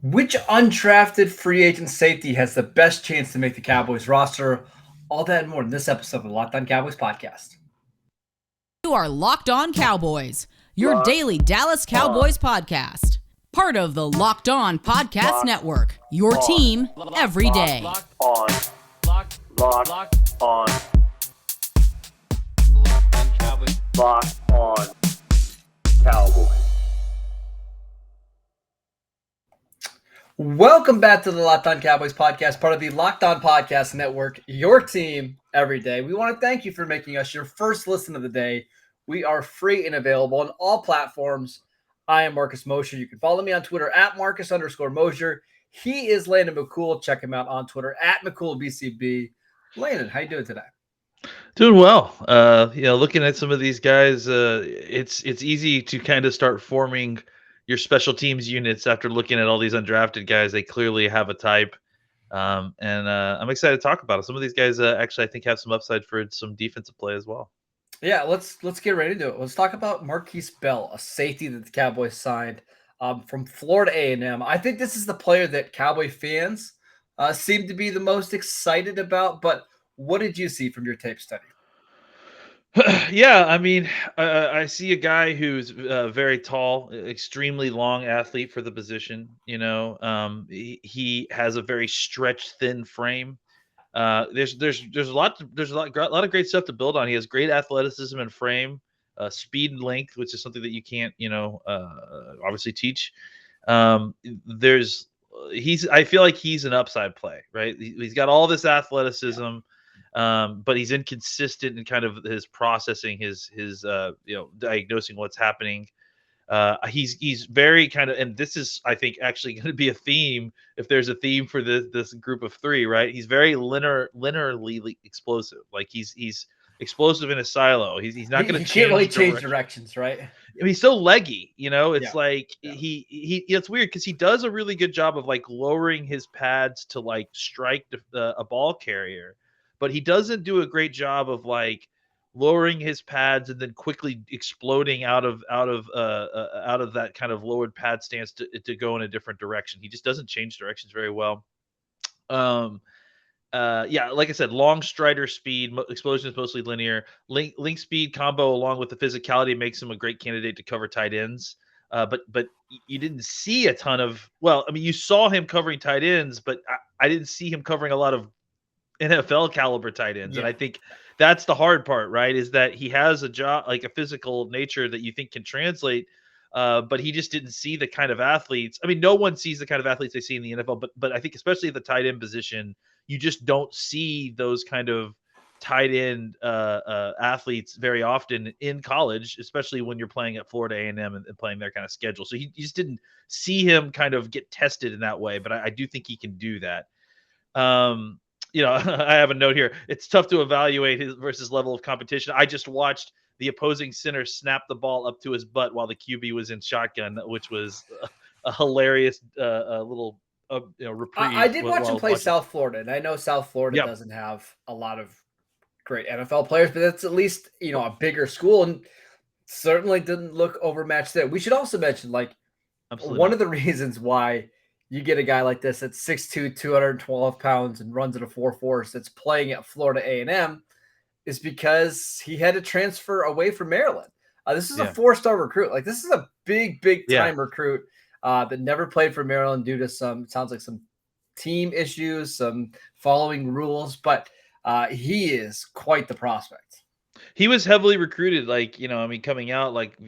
Which undrafted free agent safety has the best chance to make the Cowboys roster? All that and more in this episode of the Locked On Cowboys podcast. You are Locked On Cowboys, your Locked daily Dallas Cowboys podcast. Part of the Locked On Podcast Locked Network, your On. team every day. Locked on. Locked on. Locked on Cowboys. Welcome back to the Locked On Cowboys podcast, part of the Locked On Podcast Network, your team every day. We want to thank you for making us your first listen of the day. We are free and available on all platforms. I am Markquese Mosher. You can follow me on Twitter at Marcus_Mosher. He is Landon McCool. Check him out on Twitter at McCoolBCB. Landon, how you doing today? Doing well. Looking at some of these guys, it's easy to kind of start forming your special teams units after looking at all these undrafted guys. They clearly have a type, and I'm excited to talk about it. Some of these guys actually, I think, have some upside for some defensive play as well. Yeah, let's get ready to do it. Let's talk about Markquese Bell, a safety that the Cowboys signed from Florida A&M. I think this is the player that Cowboy fans seem to be the most excited about. But what did you see from your tape study? Yeah, I mean, I see a guy who's very tall, extremely long athlete for the position. He has a very stretched, thin frame. There's a lot of great stuff to build on. He has great athleticism and frame, speed and length, which is something that you can't, obviously teach. I feel like he's an upside play, right? He's got all this athleticism. But he's inconsistent in kind of his processing, his diagnosing what's happening. He's very kind of, and this is, I think, actually going to be a theme if there's a theme for this group of three, right? He's very linearly explosive. Like he's explosive in a silo. He's not going to can't really change directions, right? I mean, he's so leggy, it's like Yeah. he it's weird because he does a really good job of like lowering his pads to like strike a ball carrier. But he doesn't do a great job of like lowering his pads and then quickly exploding out of that kind of lowered pad stance to go in a different direction. He just doesn't change directions very well. Like I said, long strider speed, explosion is mostly linear. Link speed combo along with the physicality makes him a great candidate to cover tight ends. But you didn't see a ton of. Well, I mean, you saw him covering tight ends, but I didn't see him covering a lot of NFL caliber tight ends. Yeah. And I think that's the hard part, right? Is that he has a job, like a physical nature that you think can translate. But he just didn't see the kind of athletes. I mean, no one sees the kind of athletes they see in the NFL, but I think especially at the tight end position, you just don't see those kind of tight end athletes very often in college, especially when you're playing at Florida A&M and playing their kind of schedule. So you just didn't see him kind of get tested in that way, but I do think he can do that. I have a note here. It's tough to evaluate his versus level of competition. I just watched the opposing center snap the ball up to his butt while the QB was in shotgun, which was a hilarious little reprieve. I did watch him play South Florida, and I know South Florida Yep. doesn't have a lot of great NFL players, but that's at least a bigger school, and certainly didn't look overmatched there. We should also mention Absolutely one not. of the reasons why you get a guy like this that's 6'2", 212 pounds and runs at a 4.4 that's playing at Florida A&M is because he had to transfer away from Maryland. This is a 4-star recruit. Like, this is a big time recruit that never played for Maryland due to some team issues, some following rules, but he is quite the prospect. He was heavily recruited, coming out, like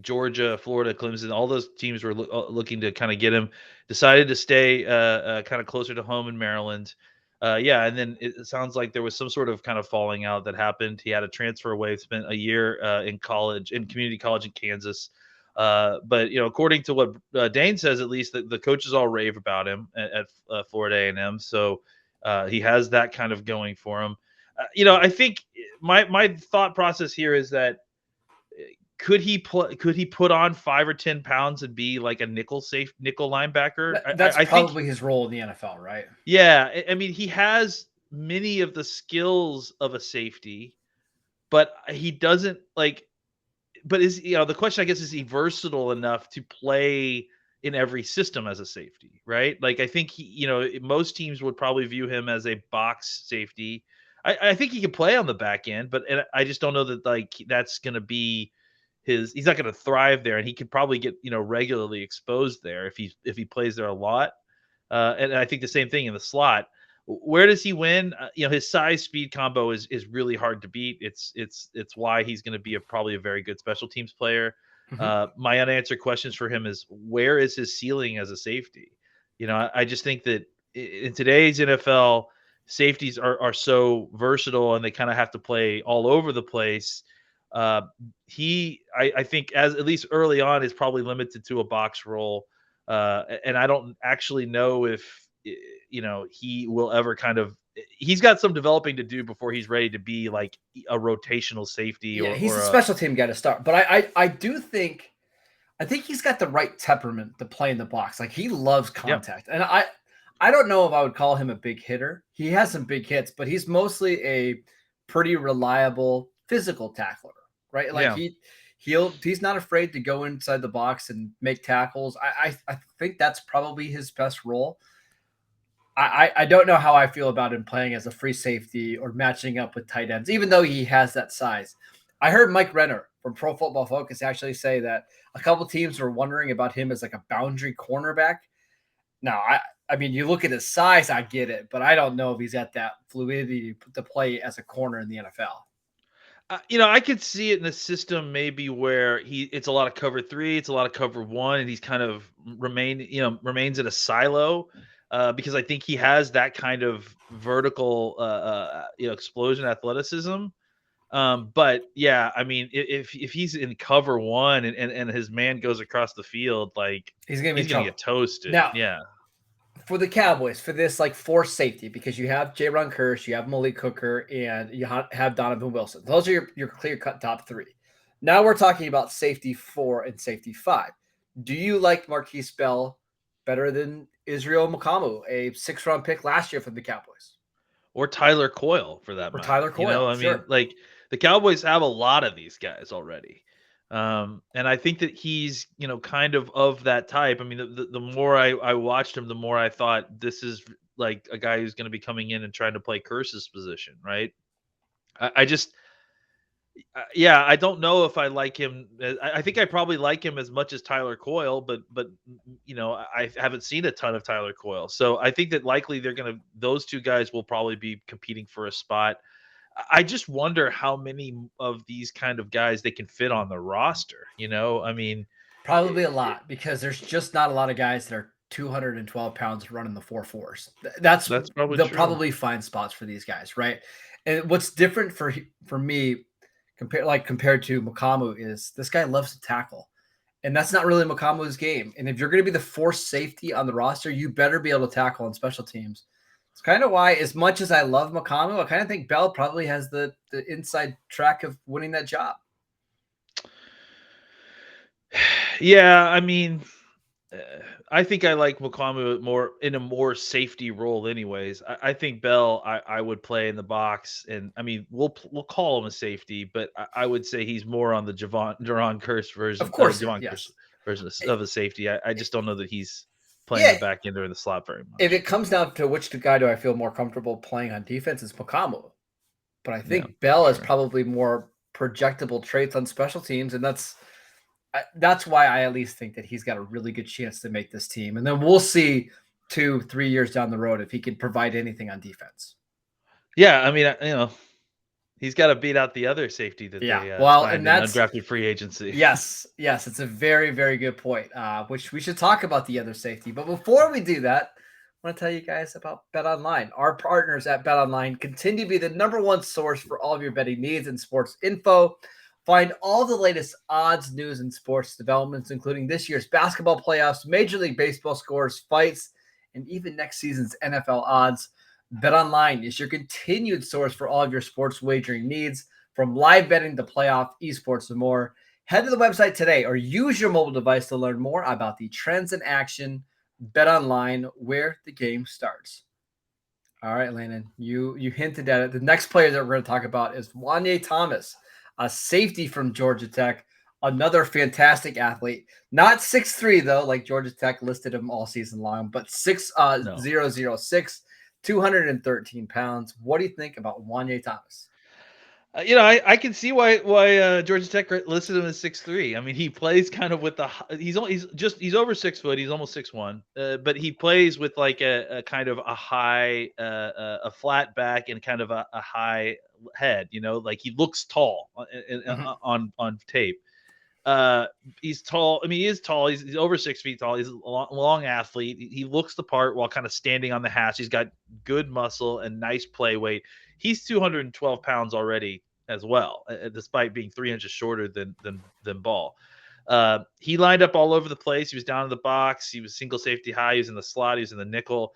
Georgia, Florida, Clemson, all those teams were looking to kind of get him. Decided to stay kind of closer to home in Maryland. And then it sounds like there was some sort of kind of falling out that happened. He had to transfer away, spent a year in community college in Kansas. But according to what Dane says, at least the coaches all rave about him at Florida A&M. So he has that kind of going for him. I think my thought process here is that could he put on 5 or 10 pounds and be like a nickel linebacker? That's I probably think his role in the NFL, right? Yeah, I mean, he has many of the skills of a safety, but he doesn't like. But is the question, I guess, is he versatile enough to play in every system as a safety, right? Like I think most teams would probably view him as a box safety. I think he can play on the back end, but I just don't know that like that's going to be he's not going to thrive there, and he could probably get regularly exposed there if he plays there a lot. And I think the same thing in the slot. Where does he win? His size speed combo is really hard to beat. It's why he's going to be probably a very good special teams player. My unanswered questions for him is where is his ceiling as a safety? I just think that in today's NFL, safeties are so versatile and they kind of have to play all over the place. I think as at least early on is probably limited to a box role. And I don't actually know if he will ever he's got some developing to do before he's ready to be like a rotational safety. Yeah, or he's or a special team guy to start, but I do think he's got the right temperament to play in the box. Like he loves contact, and I don't know if I would call him a big hitter. He has some big hits, but he's mostly a pretty reliable physical tackler, right? Like he's not afraid to go inside the box and make tackles. I think that's probably his best role. I don't know how I feel about him playing as a free safety or matching up with tight ends, even though he has that size. I heard Mike Renner from Pro Football Focus actually say that a couple teams were wondering about him as like a boundary cornerback. Now, I mean, you look at his size, I get it, but I don't know if he's got that fluidity to play as a corner in the NFL. I could see it in the system maybe where it's a lot of cover 3, it's a lot of cover 1, and he's kind of remains in a silo because I think he has that kind of vertical explosion athleticism. But yeah, I mean, if he's in cover 1 and his man goes across the field, like he's gonna get toasted. Now, yeah. For the Cowboys, for this like forced safety, because you have Jayron Kearse, you have Malik Hooker, and you have Donovan Wilson. Those are your clear-cut top 3. Now we're talking about safety 4 and safety 5. Do you like Markquese Bell better than Israel Mukamu, a 6th-round pick last year from the Cowboys? Or Tyler Coyle, for that matter. Tyler Coyle, mean, like the Cowboys have a lot of these guys already. And I think that he's, kind of that type. I mean, the more I watched him, the more I thought this is like a guy who's going to be coming in and trying to play Kearse's position, right? I just, I don't know if I like him. I think I probably like him as much as Tyler Coyle, but I haven't seen a ton of Tyler Coyle. So I think that likely those two guys will probably be competing for a spot. I just wonder how many of these kind of guys they can fit on the roster. I mean, probably a lot because there's just not a lot of guys that are 212 pounds running the 4.4s. That's probably they'll true. probably find spots for these guys, right? And what's different for me compared to Mukamu is this guy loves to tackle, and that's not really Mukamu's game. And if you're going to be the forced safety on the roster, you better be able to tackle on special teams. It's kind of why, as much as I love Mukamu, I kind of think Bell probably has the inside track of winning that job. Yeah, I mean, I think I like Mukamu more in a more safety role anyways. I think Bell, I would play in the box, and I mean, we'll call him a safety, but I would say he's more on the Jayron Kearse version. Of course, Kearse version of a safety. I just don't know that he's playing the back end or in the slot very much. If it comes down to which guy do I feel more comfortable playing on defense, it's Mukamu. But I think Bell is probably more projectable traits on special teams, and that's why I at least think that he's got a really good chance to make this team. And then we'll see 2-3 years down the road if he can provide anything on defense. Yeah, I mean, he's got to beat out the other safety that they and that's undrafted free agency. Yes, it's a very, very good point, which we should talk about the other safety. But before we do that, I want to tell you guys about BetOnline. Our partners at BetOnline continue to be the #1 source for all of your betting needs and sports info. Find all the latest odds, news, and sports developments, including this year's basketball playoffs, Major League Baseball scores, fights, and even next season's NFL odds. BetOnline is your continued source for all of your sports wagering needs, from live betting to playoff, esports, and more. Head to the website today or use your mobile device to learn more about the trends in action. BetOnline, where the game starts. All right, Landon, you hinted at it. The next player that we're going to talk about is Juanyeh Thomas, a safety from Georgia Tech. Another fantastic athlete. Not 6'3", though, like Georgia Tech listed him all season long, but 006, 213 pounds. What do you think about Juanyeh Thomas? I can see why Georgia Tech listed him as 6'3". I mean, he plays kind of with the he's over 6 foot. He's almost 6'1", but he plays with like a kind of a high a flat back and kind of a high head. Like he looks tall on tape. He's tall. I mean, he is tall. He's over 6 feet tall. He's a long athlete. He looks the part while kind of standing on the hash. He's got good muscle and nice play weight. He's 212 pounds already as well, despite being 3 inches shorter than Ball. He lined up all over the place. He was down in the box. He was single safety high. He was in the slot. He was in the nickel.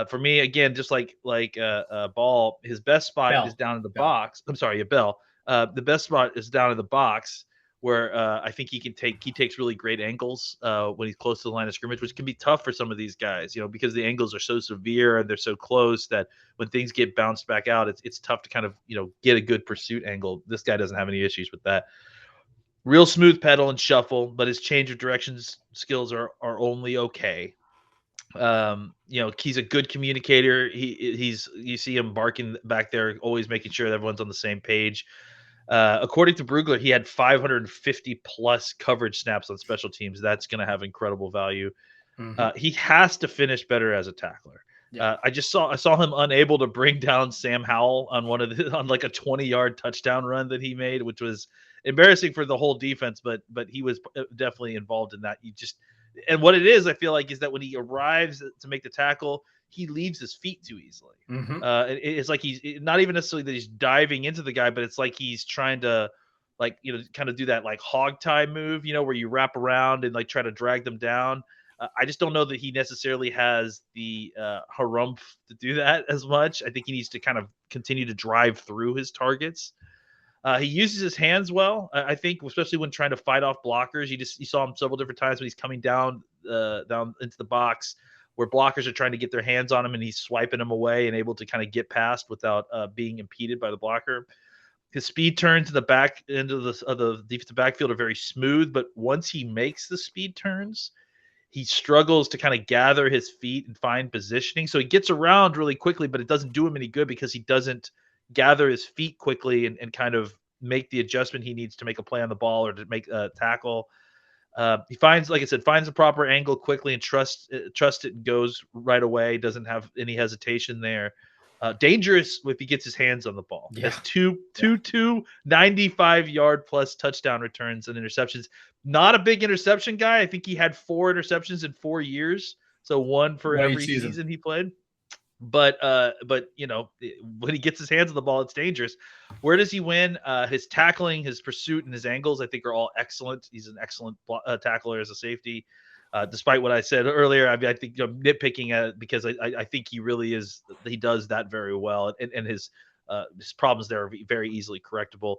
For me, again, just like Ball, his best spot is down in the box. I'm sorry, Bell. The best spot is down in the box, where I think he takes really great angles when he's close to the line of scrimmage, which can be tough for some of these guys, because the angles are so severe and they're so close that when things get bounced back out, it's tough to kind of, get a good pursuit angle. This guy doesn't have any issues with that. Real smooth pedal and shuffle, but his change of directions skills are only okay. He's a good communicator. You see him barking back there, always making sure that everyone's on the same page. According to Brugler, he had 550 plus coverage snaps on special teams. That's going to have incredible value. He has to finish better as a tackler. Yeah. I saw him unable to bring down Sam Howell on on like a 20-yard touchdown run that he made, which was embarrassing for the whole defense, but he was definitely involved in that. And what it is, I feel like, is that when he arrives to make the tackle, he leaves his feet too easily. It's like he's not even necessarily that he's diving into the guy, but it's like he's trying to, like, kind of do that like hog tie move, where you wrap around and like try to drag them down. I just don't know that he necessarily has the harumph to do that as much. I think he needs to kind of continue to drive through his targets. He uses his hands well, I think, especially when trying to fight off blockers. You saw him several different times when he's coming down into the box, where blockers are trying to get their hands on him and he's swiping them away and able to kind of get past without being impeded by the blocker. His speed turns in the back end of the defensive backfield are very smooth, but once he makes the speed turns, he struggles to kind of gather his feet and find positioning. So he gets around really quickly, but it doesn't do him any good because he doesn't gather his feet quickly and kind of make the adjustment he needs to make a play on the ball or to make a tackle. He finds the proper angle quickly and trust it and goes right away. Doesn't have any hesitation there. Dangerous if he gets his hands on the ball. Yeah. Has two 95-yard plus touchdown returns and interceptions. Not a big interception guy. I think he had 4 interceptions in 4 years. So one for every season he played. But when he gets his hands on the ball, it's dangerous. Where does he win? His tackling, his pursuit, and his angles, I think, are all excellent. He's an excellent tackler as a safety. Despite what I said earlier, I think I'm nitpicking because I think he really is. He does that very well, and his problems there are very easily correctable.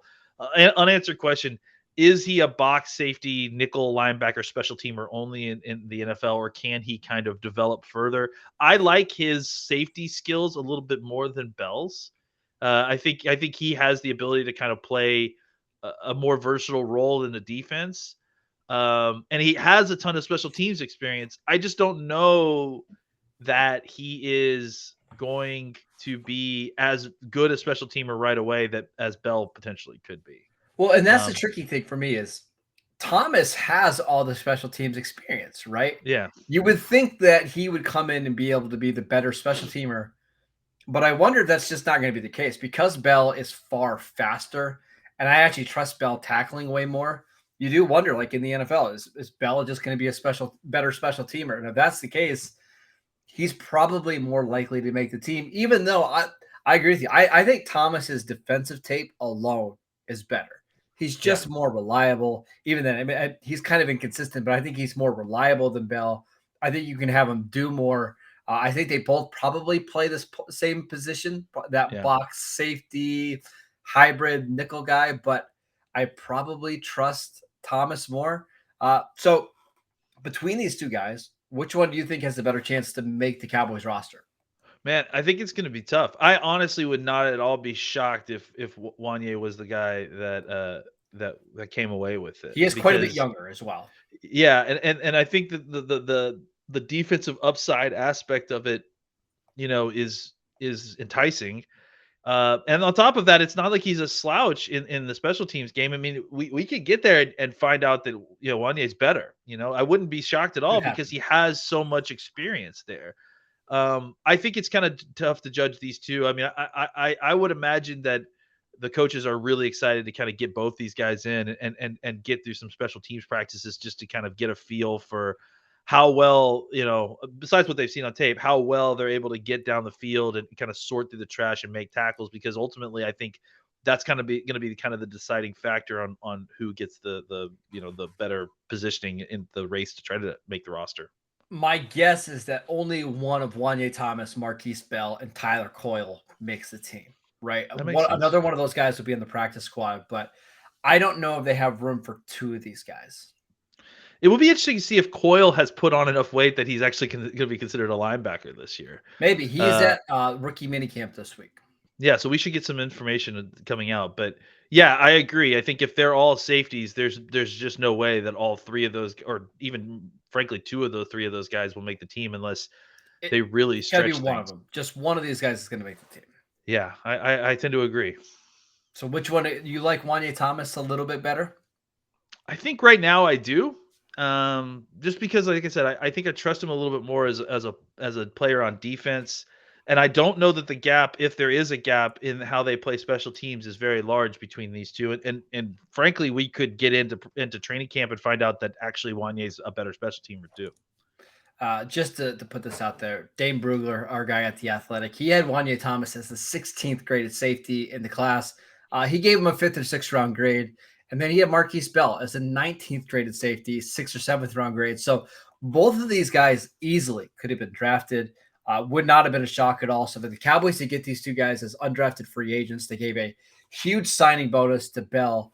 Unanswered question: is he a box safety, nickel linebacker, special teamer only in the NFL, or can he kind of develop further? I like his safety skills a little bit more than Bell's. I think he has the ability to kind of play a more versatile role in the defense. And he has a ton of special teams experience. I just don't know that he is going to be as good a special teamer right away as Bell potentially could be. Well, and that's the tricky thing for me is Thomas has all the special teams experience, right? Yeah. You would think that he would come in and be able to be the better special teamer, but I wonder if that's just not going to be the case because Bell is far faster, and I actually trust Bell tackling way more. You do wonder, like in the NFL, is Bell just going to be a better special teamer? And if that's the case, he's probably more likely to make the team, even though I agree with you. I think Thomas's defensive tape alone is better. He's just more reliable. Even then, I mean, he's kind of inconsistent, but I think he's more reliable than Bell. I think you can have him do more. I think they both probably play this same position, that box safety, hybrid nickel guy, but I probably trust Thomas more. So between these two guys, which one do you think has the better chance to make the Cowboys roster? Man, I think it's going to be tough. I honestly would not at all be shocked if Juanyeh was the guy that that came away with it. He is quite a bit Because younger as well. yeah, and I think that the defensive upside aspect of it, is enticing. And on top of that, it's not like he's a slouch in the special teams game. I mean, we could get there and find out that Juanyeh's better. I wouldn't be shocked at all Could because happen. he has so much experience there. I think it's kind of tough to judge these two. I mean, I would imagine that the coaches are really excited to kind of get both these guys in and get through some special teams practices just to kind of get a feel for how well, besides what they've seen on tape, how well they're able to get down the field and kind of sort through the trash and make tackles. Because ultimately, I think that's kind of going to be kind of the deciding factor on who gets the better positioning in the race to try to make the roster. My guess is that only one of Juanyeh Thomas, Markquese Bell, and Tyler Coyle makes the team, right? That makes sense. Another one of those guys would be in the practice squad, but I don't know if they have room for two of these guys. It will be interesting to see if Coyle has put on enough weight that he's actually going to be considered a linebacker this year. Maybe he's at rookie minicamp this week. Yeah, so we should get some information coming out. But yeah, I agree. I think if they're all safeties, there's just no way that all three of those, or even frankly two of the three of those guys, will make the team unless they really It's gotta stretch be one things. of them. Just one of these guys is going to make the team. Yeah, I tend to agree. So which one you like? Juanyeh Thomas a little bit better? I think right now I do. Just because, like I said, I think I trust him a little bit more as a player on defense. And I don't know that the gap, if there is a gap in how they play special teams, is very large between these two. And frankly, we could get into training camp and find out that actually Juanyeh's a better special teamer too. Just to put this out there, Dane Brugler, our guy at The Athletic, he had Juanyeh Thomas as the 16th graded safety in the class. He gave him a 5th or 6th round grade. And then he had Markquese Bell as a 19th graded safety, 6th or 7th round grade. So both of these guys easily could have been drafted. Would not have been a shock at all. So for the Cowboys to get these two guys as undrafted free agents, they gave a huge signing bonus to Bell.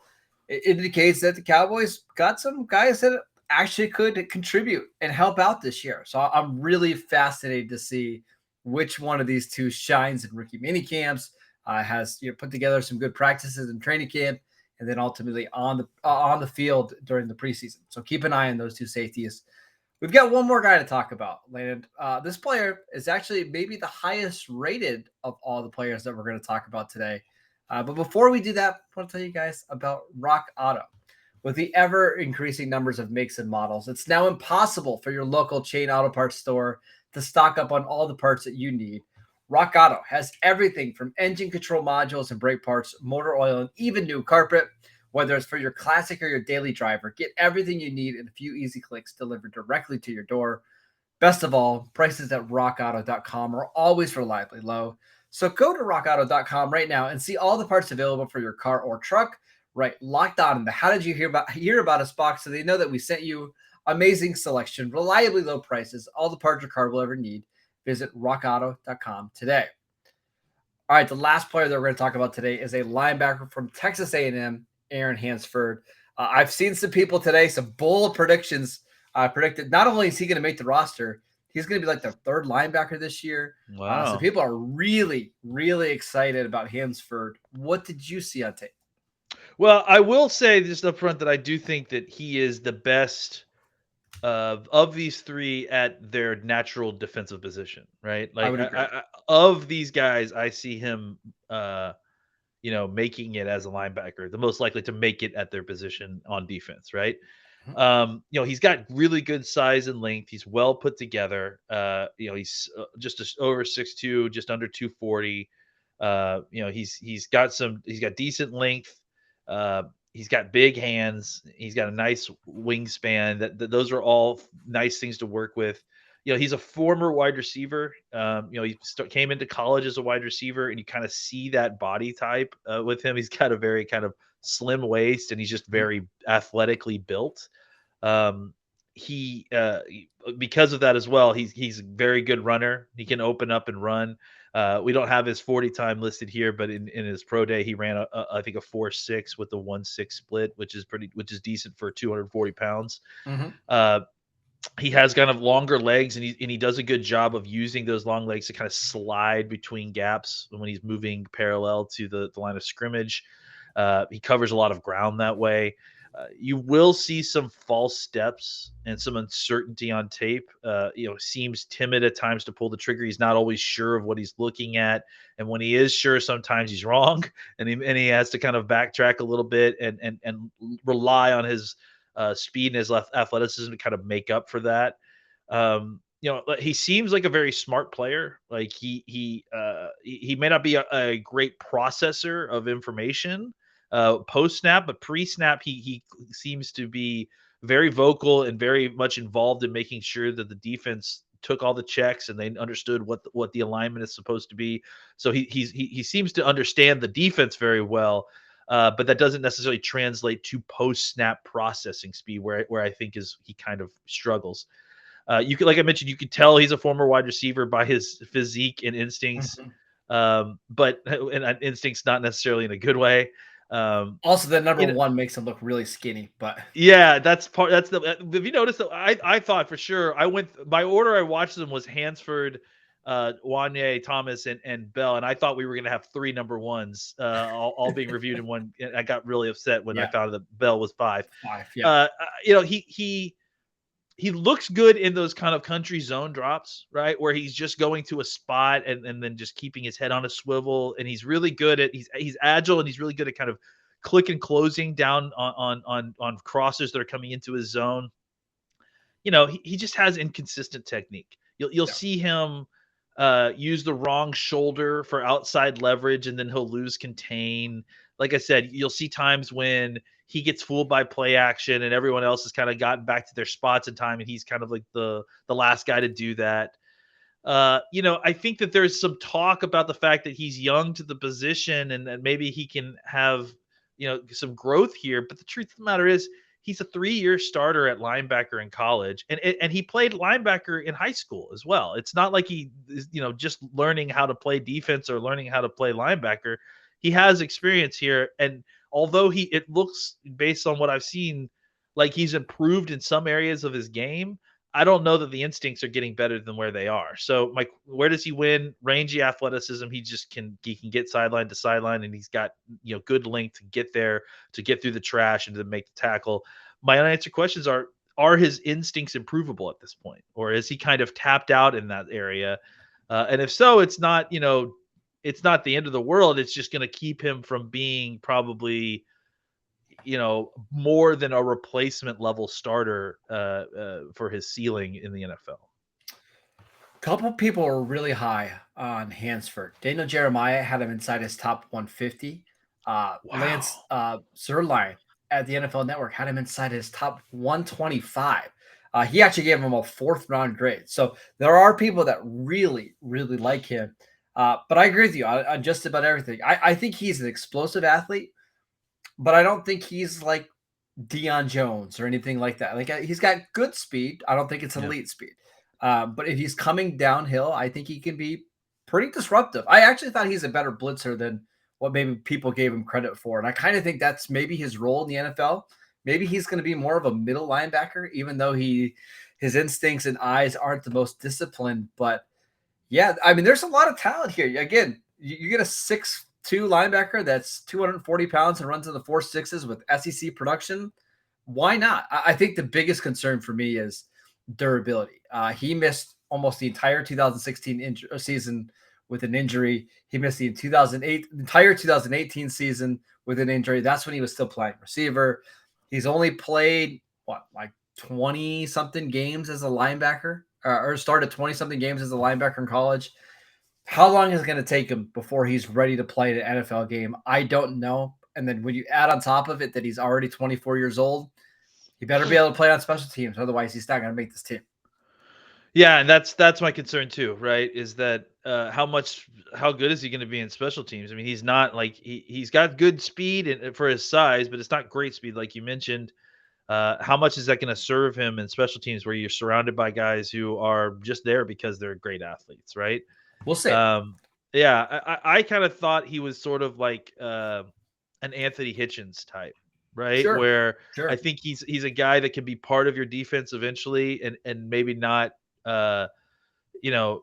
It indicates that the Cowboys got some guys that actually could contribute and help out this year. So I'm really fascinated to see which one of these two shines in rookie mini camps, has put together some good practices in training camp, and then ultimately on the field during the preseason. So keep an eye on those two safeties. We've got one more guy to talk about, Landon. This player is actually maybe the highest rated of all the players that we're going to talk about today. But before we do that, I want to tell you guys about Rock Auto. With the ever-increasing numbers of makes and models, it's now impossible for your local chain auto parts store to stock up on all the parts that you need. Rock Auto has everything from engine control modules and brake parts, motor oil, and even new carpet. Whether it's for your classic or your daily driver, get everything you need in a few easy clicks delivered directly to your door. Best of all, prices at rockauto.com are always reliably low. So go to rockauto.com right now and see all the parts available for your car or truck. Right, Locked On in the How Did You Hear About Us box, so they know that we sent you. Amazing selection, reliably low prices, all the parts your car will ever need. Visit rockauto.com today. All right, the last player that we're going to talk about today is a linebacker from Texas A&M, Aaron Hansford. I've seen some people today, some bold predictions predicted. Not only is he going to make the roster, he's going to be like the third linebacker this year. Wow. So people are really, really excited about Hansford. What did you see on tape? Well, I will say just up front that I do think that he is the best of these three at their natural defensive position, right? I Like would agree. of these guys, I see him, making it as a linebacker, the most likely to make it at their position on defense, right? He's got really good size and length. He's well put together. He's just over 6'2", just under 240. He's got decent length. He's got big hands. He's got a nice wingspan. Those are all nice things to work with. He's a former wide receiver. He came into college as a wide receiver, and you kind of see that body type with him. He's got a very kind of slim waist, and he's just very athletically built. Because of that as well, he's a very good runner. He can open up and run. We don't have his 40 time listed here, but in his pro day, he ran I think a 4.6 with the 1.6 split, which is decent for 240 pounds. Mm-hmm. He has kind of longer legs, and he does a good job of using those long legs to kind of slide between gaps when he's moving parallel to the line of scrimmage. He covers a lot of ground that way. You will see some false steps and some uncertainty on tape. Seems timid at times to pull the trigger. He's not always sure of what he's looking at, and when he is sure, sometimes he's wrong, and he has to kind of backtrack a little bit and rely on his speed and his athleticism to kind of make up for that. He seems like a very smart player. Like he may not be a great processor of information post snap, but pre snap he seems to be very vocal and very much involved in making sure that the defense took all the checks and they understood what the alignment is supposed to be. So he seems to understand the defense very well. But that doesn't necessarily translate to post snap processing speed, where I think he kind of struggles. You could, like I mentioned, you could tell he's a former wide receiver by his physique and instincts, but instincts not necessarily in a good way. Also, the number one makes him look really skinny, but yeah, that's part. That's if you notice that I thought for sure my order I watched them was Hansford, Juanyeh Thomas and Bell, and I thought we were going to have 3 number ones all being reviewed in one. And I got really upset when I found that Bell was 5. Yeah. He looks good in those kind of country zone drops, right? Where he's just going to a spot and then just keeping his head on a swivel. And he's really good at he's agile and he's really good at kind of click and closing down on crossers that are coming into his zone. He just has inconsistent technique. You'll see him use the wrong shoulder for outside leverage, and then he'll lose contain. Like I said, you'll see times when he gets fooled by play action and everyone else has kind of gotten back to their spots in time, and he's kind of like the last guy to do that. I think that there's some talk about the fact that he's young to the position and that maybe he can have, some growth here. But the truth of the matter is he's a 3-year starter at linebacker in college, and he played linebacker in high school as well. It's not like he is, just learning how to play defense or learning how to play linebacker. He has experience here, and although it looks, based on what I've seen, like he's improved in some areas of his game, I don't know that the instincts are getting better than where they are. So, Mike, where does he win? Rangy athleticism. He can get sideline to sideline, and he's got good length to get there, to get through the trash and to make the tackle. My unanswered questions are his instincts improvable at this point, or is he kind of tapped out in that area? And if so, it's not it's not the end of the world. It's just going to keep him from being probably more than a replacement level starter for his ceiling in the NFL. A couple people are really high on Hansford. Daniel Jeremiah had him inside his top 150. Wow. Lance Zierlein at the NFL Network had him inside his top 125. He actually gave him a 4th round grade. So there are people that really, really like him. But I agree with you on just about everything. I think he's an explosive athlete, but I don't think he's like Deion Jones or anything like that. Like he's got good speed. I don't think it's elite speed. But if he's coming downhill, I think he can be pretty disruptive. I actually thought he's a better blitzer than what maybe people gave him credit for. And I kind of think that's maybe his role in the NFL. Maybe he's going to be more of a middle linebacker, even though his instincts and eyes aren't the most disciplined. But yeah, I mean, there's a lot of talent here. Again, you get a 6'2" linebacker that's 240 pounds and runs in the 4.6s with SEC production. Why not? I think the biggest concern for me is durability. He missed almost the entire 2016 season with an injury. He missed the entire 2018 season with an injury. That's when he was still playing receiver. He's only played, like 20-something games as a linebacker, or started 20-something games as a linebacker in college. How long is it going to take him before he's ready to play an NFL game? I don't know. And then when you add on top of it that he's already 24 years old, he better be able to play on special teams. Otherwise, he's not going to make this team. Yeah, and that's my concern too, right? Is that how good is he going to be in special teams? I mean, he's not like he's got good speed for his size, but it's not great speed like you mentioned. How much is that going to serve him in special teams where you're surrounded by guys who are just there because they're great athletes, right? We'll see. I kind of thought he was sort of like an Anthony Hitchens type, right? Sure. I think he's a guy that can be part of your defense eventually, and maybe not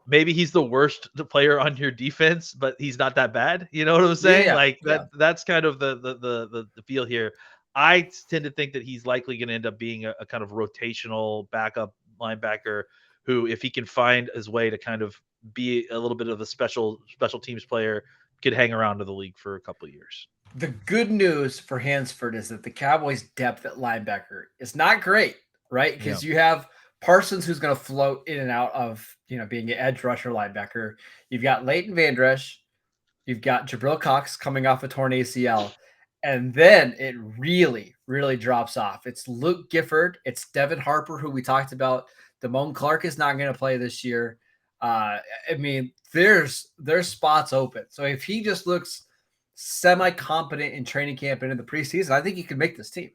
maybe he's the worst player on your defense, but he's not that bad. You know what I'm saying? Yeah, Like yeah. that's kind of the feel here. I tend to think that he's likely going to end up being a kind of rotational backup linebacker who, if he can find his way to kind of be a little bit of a special teams player, could hang around to the league for a couple of years. The good news for Hansford is that the Cowboys' depth at linebacker is not great, right? Yeah. Because you have Parsons, who's going to float in and out of, being an edge rusher linebacker. You've got Leighton Van Esch. You've got Jabril Cox coming off a torn ACL. And then it really, really drops off. It's Luke Gifford. It's Devin Harper, who we talked about. Damone Clark is not going to play this year. There's spots open. So if he just looks semi-competent in training camp and in the preseason, I think he could make this team.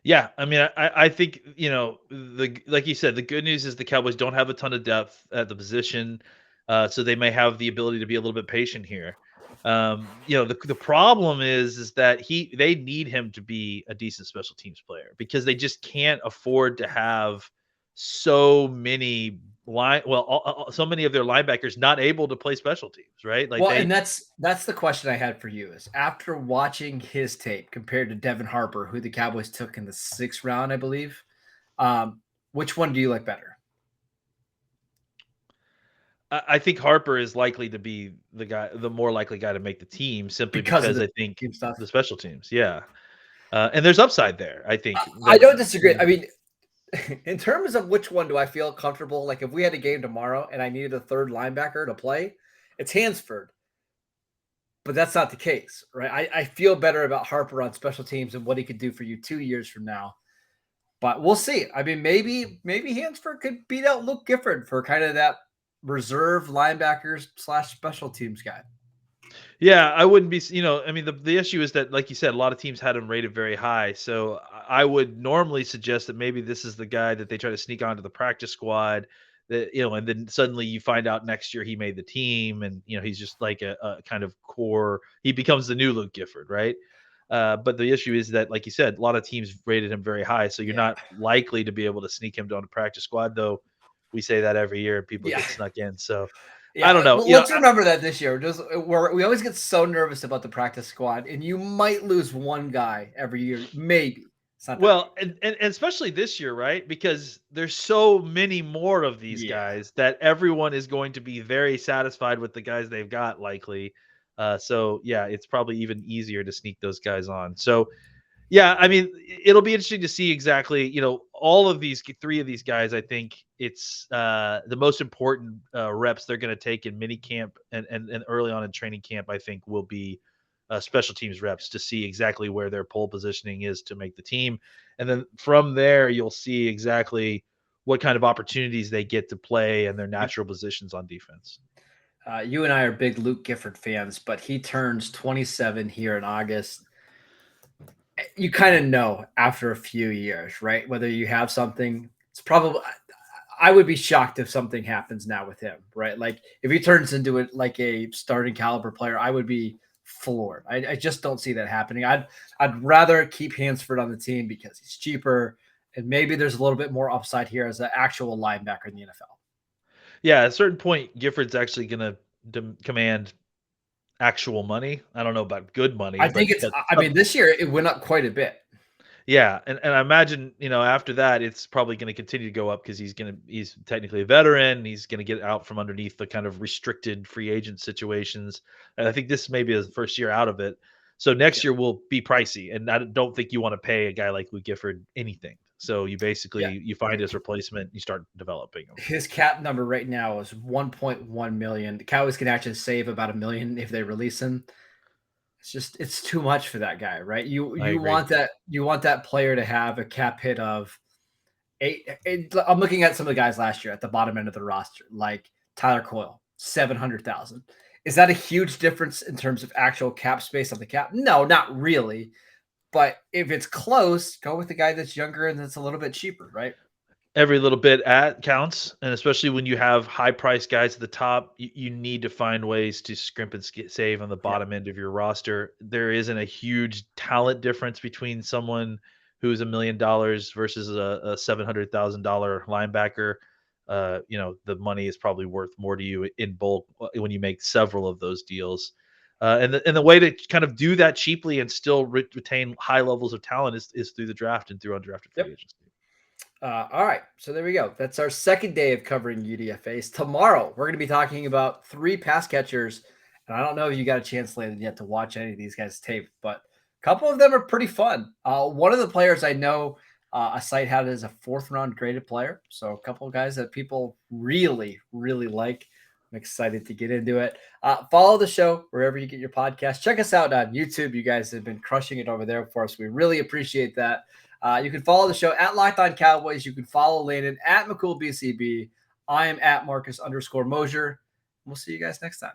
Yeah, I mean, I think like you said, the good news is the Cowboys don't have a ton of depth at the position, so they may have the ability to be a little bit patient here. The problem is that they need him to be a decent special teams player because they just can't afford to have so many so many of their linebackers not able to play special teams, right? Like and that's the question I had for you is after watching his tape compared to Devin Harper, who the Cowboys took in the 6th round, I believe. Which one do you like better? I think Harper is likely to be the more likely guy to make the team simply because I think the special teams. Yeah. And there's upside there, I think. I don't disagree. I mean, in terms of which one do I feel comfortable, like if we had a game tomorrow and I needed a third linebacker to play, it's Hansford. But that's not the case, right? I feel better about Harper on special teams and what he could do for you 2 years from now. But we'll see. I mean, maybe Hansford could beat out Luke Gifford for kind of that reserve linebackers / special teams guy. Yeah, I wouldn't be, I mean, the issue is that, like you said, a lot of teams had him rated very high. So I would normally suggest that maybe this is the guy that they try to sneak onto the practice squad, and then suddenly you find out next year he made the team and, he's just like a kind of core, he becomes the new Luke Gifford, right? But the issue is that, like you said, a lot of teams rated him very high. So you're not likely to be able to sneak him down the practice squad, though we say that every year and people get snuck in. So I don't know. Well, let's remember that this year. We always get so nervous about the practice squad, and you might lose one guy every year, maybe. Well, and especially this year, right? Because there's so many more of these guys that everyone is going to be very satisfied with the guys they've got, likely. So yeah, it's probably even easier to sneak those guys on. So yeah, I mean, it'll be interesting to see exactly, all of these 3 of these guys. I think it's the most important reps they're going to take in mini camp and early on in training camp, I think, will be special teams reps to see exactly where their pole positioning is to make the team. And then from there, you'll see exactly what kind of opportunities they get to play and their natural positions on defense. You and I are big Luke Gifford fans, but he turns 27 here in August. You kind of know after a few years, right? Whether you have something, it's probably, I would be shocked if something happens now with him, right? Like if he turns into it like a starting caliber player, I would be floored. I just don't see that happening. I'd rather keep Hansford on the team because he's cheaper and maybe there's a little bit more upside here as an actual linebacker in the NFL. Yeah, at a certain point, Gifford's actually going to command actual money. I don't know about good money. I think this year it went up quite a bit. Yeah, and I imagine, after that, it's probably going to continue to go up because he's technically a veteran. He's going to get out from underneath the kind of restricted free agent situations. And I think this may be his first year out of it. So next year will be pricey. And I don't think you want to pay a guy like Luke Gifford anything. So you basically, you find his replacement, you start developing him. His cap number right now is 1.1 million. The Cowboys can actually save about $1 million if they release him. It's too much for that guy, right? You want that player to have a cap hit of 8. I'm looking at some of the guys last year at the bottom end of the roster, like Tyler Coyle, 700,000. Is that a huge difference in terms of actual cap space on the cap? No, not really. But if it's close, go with the guy that's younger and that's a little bit cheaper, right? Every little bit counts, and especially when you have high-priced guys at the top, you need to find ways to scrimp and save on the bottom end of your roster. There isn't a huge talent difference between someone who's $1 million versus a $700,000 linebacker. the money is probably worth more to you in bulk when you make several of those deals. And the way to kind of do that cheaply and still retain high levels of talent is through the draft and through undrafted free agency. All right, so there we go. That's our second day of covering UDFAs. Tomorrow, we're going to be talking about 3 pass catchers. And I don't know if you got a chance, Landon, yet to watch any of these guys' tape, but a couple of them are pretty fun. One of the players I know a site had as a 4th-round graded player. So a couple of guys that people really, really like. I'm excited to get into it. Follow the show wherever you get your podcast. Check us out on YouTube. You guys have been crushing it over there for us. We really appreciate that. You can follow the show at Locked On Cowboys. You can follow Landon at McCool BCB. I am at Markquese _Mosher. We'll see you guys next time.